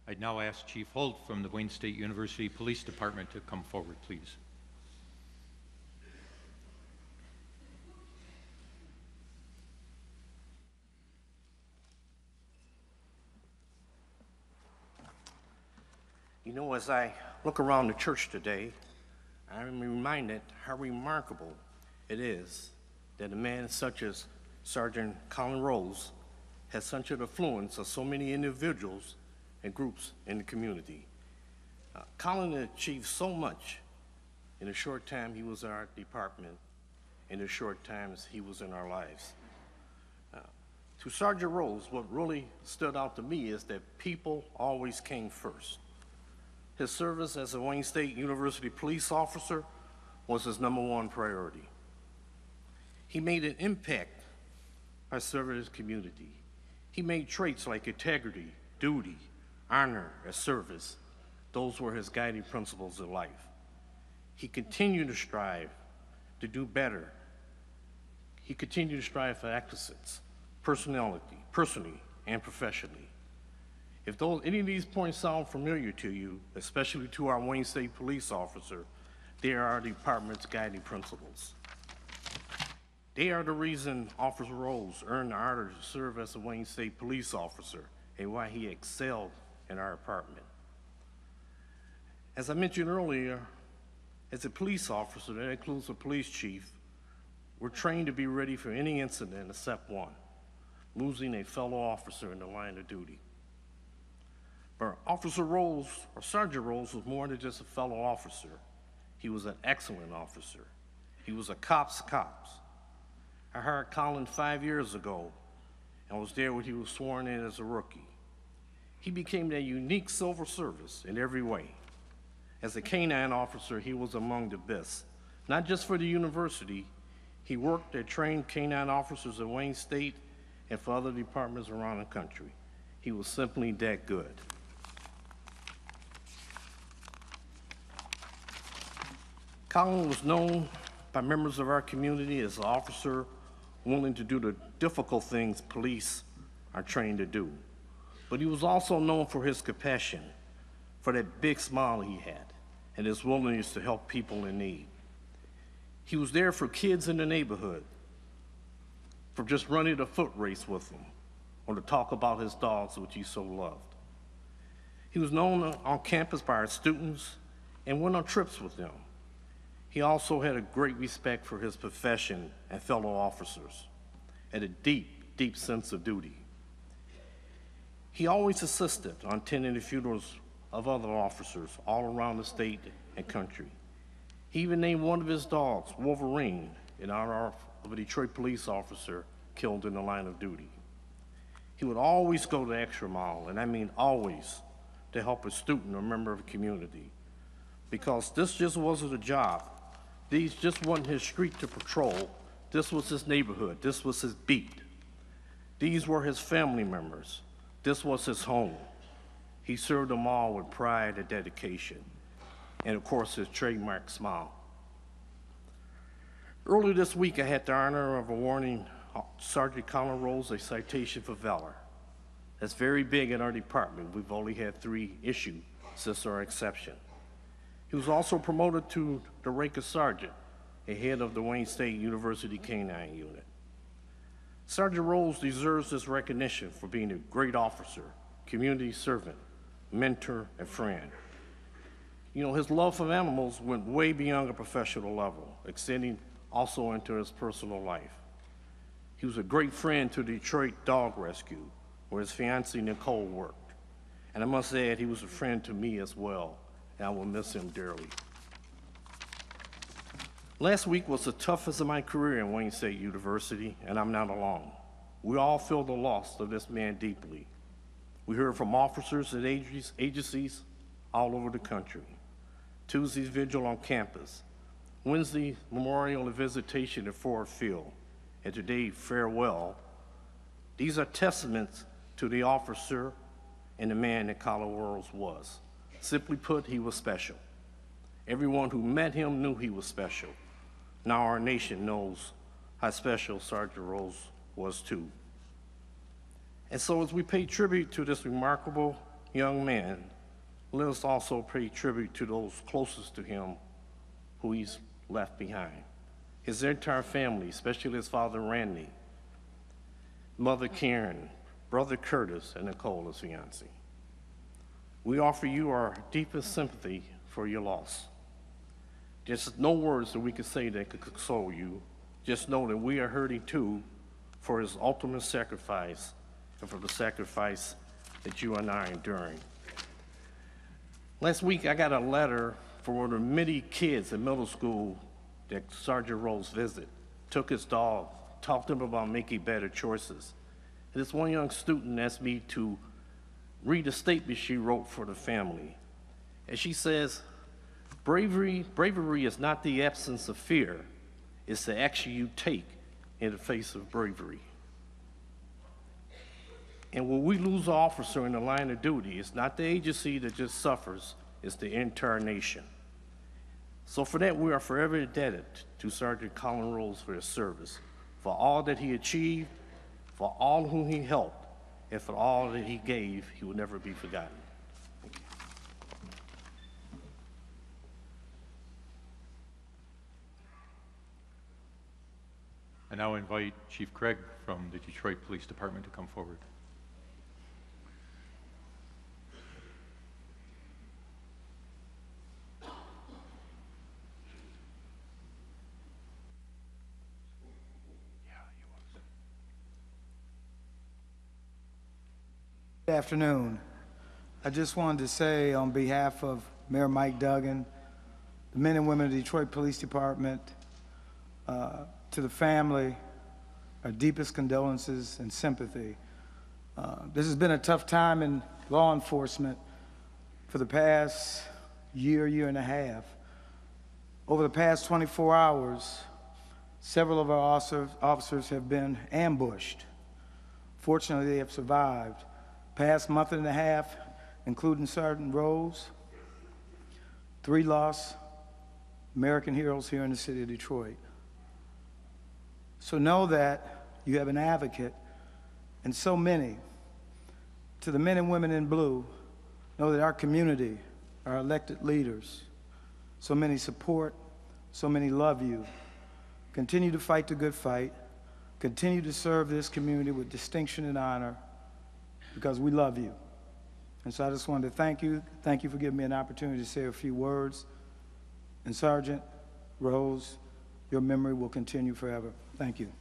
I'd now ask Chief Holt from the Wayne State University Police Department to come forward, please. You know, as I look around the church today, I'm reminded how remarkable it is that a man such as Sergeant Colin Rose has such an influence on so many individuals and groups in the community. Colin achieved so much in the short time he was in our department, in the short times he was in our lives. To Sergeant Rose, what really stood out to me is that people always came first. His service as a Wayne State University police officer was his #1 priority. He made an impact by serving his community. He made traits like integrity, duty, honor, and service. Those were his guiding principles in life. He continued to strive to do better. He continued to strive for excellence, personally and professionally. If any of these points sound familiar to you, especially to our Wayne State police officer, they are our department's guiding principles. They are the reason Officer Rose earned the honor to serve as a Wayne State police officer and why he excelled in our department. As I mentioned earlier, as a police officer, that includes a police chief, we're trained to be ready for any incident except one, losing a fellow officer in the line of duty. But Officer Rose, or Sergeant Rose, was more than just a fellow officer. He was an excellent officer. He was a cop's cop. I hired Colin 5 years ago and was there when he was sworn in as a rookie. He became a unique civil service in every way. As a canine officer, he was among the best. Not just for the university, he worked and trained canine officers at Wayne State and for other departments around the country. He was simply that good. Colin was known by members of our community as an officer willing to do the difficult things police are trained to do. But he was also known for his compassion, for that big smile he had, and his willingness to help people in need. He was there for kids in the neighborhood, for just running a foot race with them, or to talk about his dogs, which he so loved. He was known on campus by our students and went on trips with them. He also had a great respect for his profession and fellow officers, and a deep, deep sense of duty. He always assisted on attending the funerals of other officers all around the state and country. He even named one of his dogs, Wolverine, in honor of a Detroit police officer killed in the line of duty. He would always go the extra mile, and I mean always, to help a student or member of the community, because this just wasn't a job. These just wasn't his street to patrol. This was his neighborhood. This was his beat. These were his family members. This was his home. He served them all with pride and dedication, and of course, his trademark smile. Earlier this week, I had the honor of awarding Sergeant Colin Rose a citation for valor. That's very big in our department. We've only had 3 issued since our inception. He was also promoted to the rank of sergeant, ahead of the Wayne State University K-9 unit. Sergeant Rose deserves this recognition for being a great officer, community servant, mentor, and friend. You know, his love for animals went way beyond a professional level, extending also into his personal life. He was a great friend to Detroit Dog Rescue, where his fiancée Nicole worked. And I must add, he was a friend to me as well, and I will miss him dearly. Last week was the toughest of my career in Wayne State University, and I'm not alone. We all feel the loss of this man deeply. We heard from officers and agencies all over the country. Tuesday's vigil on campus, Wednesday memorial and visitation at Ford Field, and today farewell. These are testaments to the officer and the man that Colin Rose was. Simply put, he was special. Everyone who met him knew he was special. Now our nation knows how special Sergeant Rose was too. And so as we pay tribute to this remarkable young man, let us also pay tribute to those closest to him who he's left behind. His entire family, especially his father, Randy, mother, Karen, brother, Curtis, and Nicole, his fiancée. We offer you our deepest sympathy for your loss. There's no words that we could say that could console you. Just know that we are hurting too for his ultimate sacrifice and for the sacrifice that you and I are enduring. Last week, I got a letter from one of the many kids in middle school that Sergeant Rose visited, took his dog, talked to him about making better choices. And this one young student asked me to read a statement she wrote for the family. And she says, bravery is not the absence of fear, it's the action you take in the face of bravery. And when we lose an officer in the line of duty, it's not the agency that just suffers, it's the entire nation. So for that, we are forever indebted to Sergeant Colin Rose for his service, for all that he achieved, for all whom he helped, and for all that he gave. He will never be forgotten. Thank you. I now invite Chief Craig from the Detroit Police Department to come forward. Good afternoon. I just wanted to say on behalf of Mayor Mike Duggan, the men and women of the Detroit Police Department, to the family, our deepest condolences and sympathy. This has been a tough time in law enforcement for the past year and a half. Over the past 24 hours, several of our officers have been ambushed. Fortunately, they have survived. Past month and a half, including Sergeant Rose, 3 lost American heroes here in the city of Detroit. So know that you have an advocate, and so many. To the men and women in blue, know that our community, our elected leaders, so many support, so many love you. Continue to fight the good fight. Continue to serve this community with distinction and honor, because we love you. And so I just wanted to thank you. Thank you for giving me an opportunity to say a few words. And Sergeant Rose, your memory will continue forever. Thank you.